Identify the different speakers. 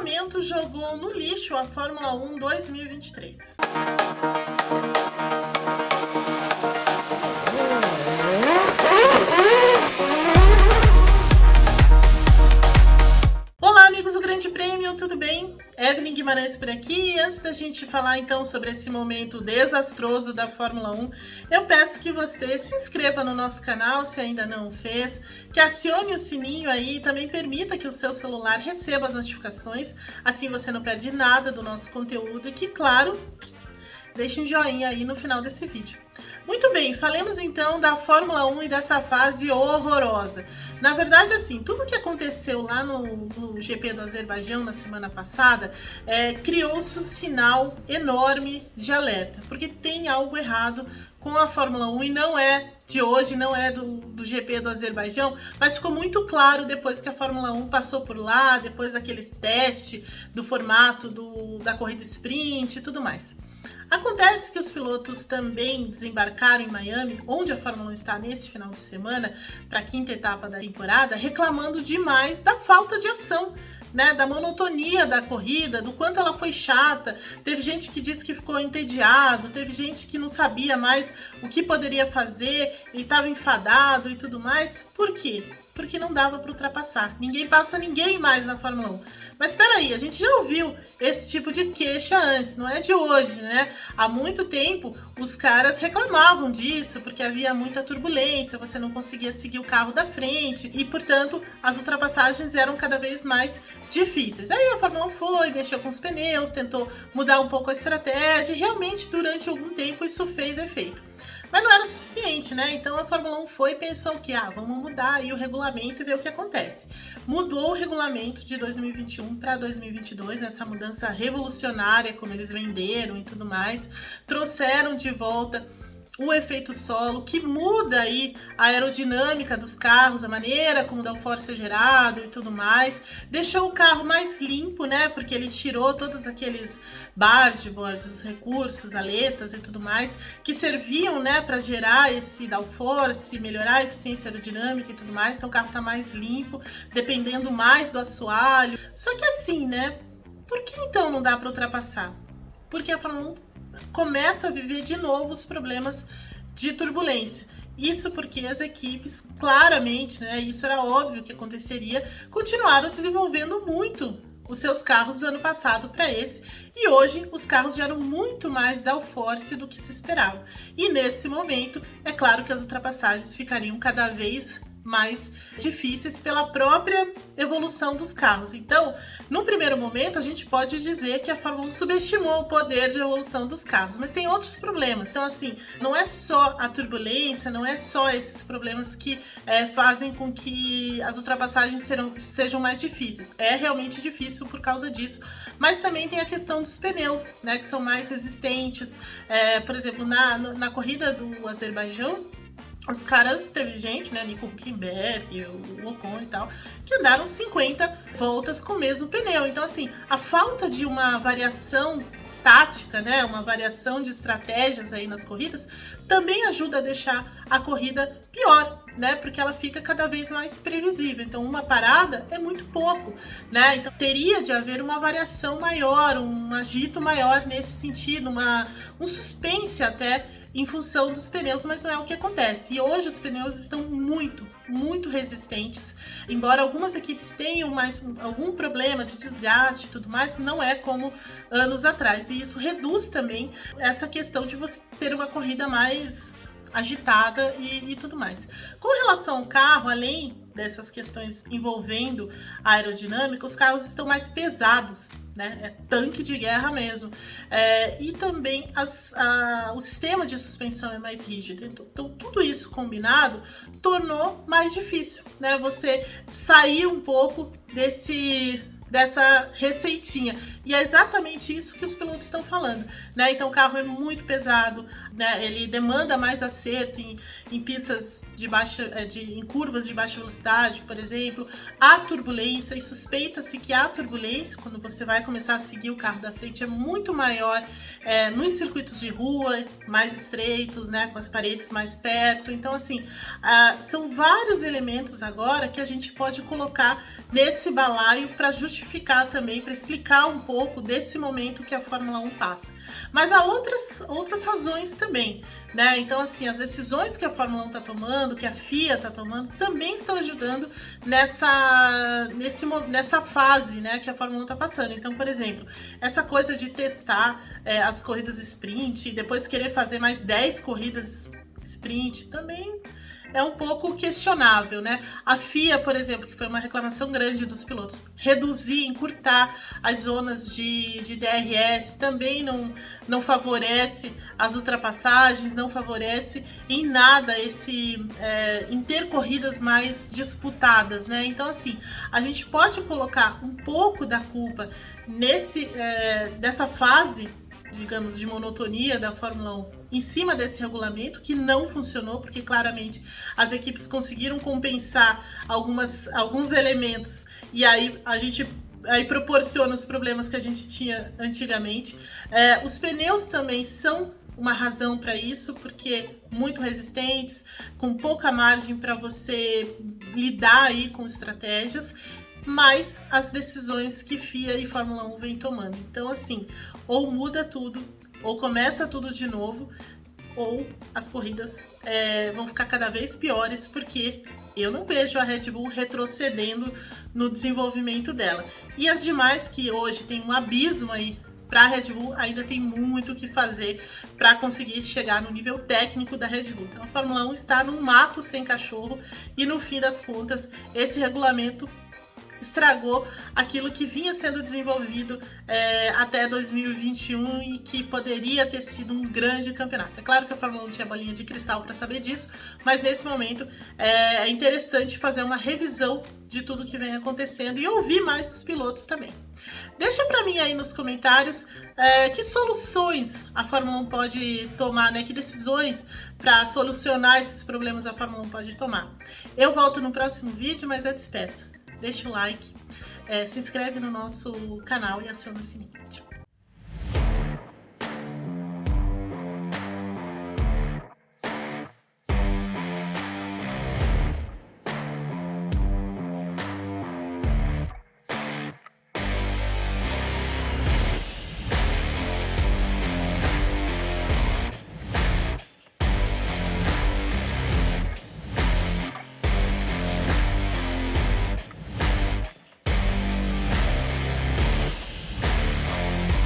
Speaker 1: regulamento jogou no lixo a Fórmula 1 2023. Olá, amigos do Grande Prêmio, tudo bem? Evelyn Guimarães por aqui. Antes da gente falar então sobre esse momento desastroso da Fórmula 1, eu peço que você se inscreva no nosso canal se ainda não o fez, que acione o sininho aí e também permita que o seu celular receba as notificações, assim você não perde nada do nosso conteúdo e que, claro, deixe um joinha aí no final desse vídeo. Muito bem, falemos então da Fórmula 1 e dessa fase horrorosa. Na verdade, assim, tudo que aconteceu lá no GP do Azerbaijão na semana passada, criou-se um sinal enorme de alerta, porque tem algo errado com a Fórmula 1 e não é de hoje, não é do GP do Azerbaijão, mas ficou muito claro depois que a Fórmula 1 passou por lá, depois daqueles testes do formato da corrida sprint e tudo mais. Acontece que os pilotos também desembarcaram em Miami, onde a Fórmula 1 está nesse final de semana, para a quinta etapa da temporada, reclamando demais da falta de ação, né, da monotonia da corrida, do quanto ela foi chata. Teve gente que disse que ficou entediado, teve gente que não sabia mais o que poderia fazer e estava enfadado e tudo mais. Por quê? Porque não dava para ultrapassar. Ninguém passa ninguém mais na Fórmula 1. Mas espera aí, a gente já ouviu esse tipo de queixa antes, não é de hoje, né? Há muito tempo os caras reclamavam disso, porque havia muita turbulência, você não conseguia seguir o carro da frente e, portanto, as ultrapassagens eram cada vez mais difíceis. Aí a Fórmula 1 foi, mexeu com os pneus, tentou mudar um pouco a estratégia e realmente durante algum tempo isso fez efeito. Mas não era o suficiente, né? Então a Fórmula 1 foi e pensou que, vamos mudar aí o regulamento e ver o que acontece. Mudou o regulamento de 2021 para 2022, nessa mudança revolucionária, como eles venderam e tudo mais. Trouxeram de volta o efeito solo, que muda aí a aerodinâmica dos carros, a maneira como o downforce é gerado e tudo mais. Deixou o carro mais limpo, né? Porque ele tirou todos aqueles boards, os recursos, aletas e tudo mais, que serviam, né, para gerar esse downforce, melhorar a eficiência aerodinâmica e tudo mais. Então o carro tá mais limpo, dependendo mais do assoalho. Só que assim, né? Por que então não dá para ultrapassar? Porque a Fórmula 1 começa a viver de novo os problemas de turbulência. Isso porque as equipes, claramente, né, isso era óbvio que aconteceria, continuaram desenvolvendo muito os seus carros do ano passado para esse, e hoje os carros geram muito mais downforce do que se esperava. E nesse momento, é claro que as ultrapassagens ficariam cada vez mais difíceis pela própria evolução dos carros. Então, no primeiro momento, a gente pode dizer que a Fórmula 1 subestimou o poder de evolução dos carros, mas tem outros problemas. Então, assim, não é só a turbulência, não é só esses problemas que fazem com que as ultrapassagens sejam mais difíceis. É realmente difícil por causa disso, mas também tem a questão dos pneus, né, que são mais resistentes. Por exemplo, na corrida do Azerbaijão, os caras, teve gente, né, Nico Hülkenberg, o Ocon e tal, que andaram 50 voltas com o mesmo pneu. Então, assim, a falta de uma variação tática, né, uma variação de estratégias aí nas corridas, também ajuda a deixar a corrida pior, né, porque ela fica cada vez mais previsível. Então, uma parada é muito pouco, né, então teria de haver uma variação maior, um agito maior nesse sentido, um suspense até, em função dos pneus, mas não é o que acontece. E hoje os pneus estão muito, muito resistentes. Embora algumas equipes tenham algum problema de desgaste e tudo mais, não é como anos atrás. E isso reduz também essa questão de você ter uma corrida mais agitada e tudo mais. Com relação ao carro, além dessas questões envolvendo a aerodinâmica, os carros estão mais pesados, né? É tanque de guerra mesmo. E também o sistema de suspensão é mais rígido. Então, tudo isso combinado tornou mais difícil, né? Você sair um pouco dessa receitinha. E é exatamente isso que os pilotos estão falando, né? Então o carro é muito pesado, né? Ele demanda mais acerto em pistas em curvas de baixa velocidade, por exemplo. Há turbulência e suspeita-se que a turbulência, quando você vai começar a seguir o carro da frente, é muito maior nos circuitos de rua, mais estreitos, né? Com as paredes mais perto. Então, assim, são vários elementos agora que a gente pode colocar nesse balaio para justificar também, para explicar um pouco desse momento que a Fórmula 1 passa. Mas há outras razões também, né? Então, assim, as decisões que a Fórmula 1 está tomando, que a FIA está tomando, também estão ajudando nessa fase, né, que a Fórmula 1 está passando. Então, por exemplo, essa coisa de testar as corridas sprint e depois querer fazer mais 10 corridas sprint também é um pouco questionável, né? A FIA, por exemplo, que foi uma reclamação grande dos pilotos, reduzir, encurtar as zonas de DRS também não favorece as ultrapassagens, não favorece em nada em ter corridas mais disputadas, né? Então, assim, a gente pode colocar um pouco da culpa dessa fase, digamos, de monotonia da Fórmula 1 em cima desse regulamento, que não funcionou, porque claramente as equipes conseguiram compensar alguns elementos, e aí a gente proporciona os problemas que a gente tinha antigamente. Os pneus também são uma razão para isso, porque muito resistentes, com pouca margem para você lidar aí com estratégias, mas as decisões que FIA e Fórmula 1 vem tomando. Então, assim, ou muda tudo, ou começa tudo de novo, ou as corridas vão ficar cada vez piores, porque eu não vejo a Red Bull retrocedendo no desenvolvimento dela. E as demais, que hoje tem um abismo aí para a Red Bull, ainda tem muito o que fazer para conseguir chegar no nível técnico da Red Bull. Então a Fórmula 1 está num mato sem cachorro e, no fim das contas, esse regulamento estragou aquilo que vinha sendo desenvolvido até 2021 e que poderia ter sido um grande campeonato. É claro que a Fórmula 1 tinha bolinha de cristal para saber disso, mas nesse momento é interessante fazer uma revisão de tudo que vem acontecendo e ouvir mais os pilotos também. Deixa para mim aí nos comentários que soluções a Fórmula 1 pode tomar, né? Que decisões para solucionar esses problemas a Fórmula 1 pode tomar. Eu volto no próximo vídeo, mas eu te peço. Deixa o like, se inscreve no nosso canal e aciona o sininho.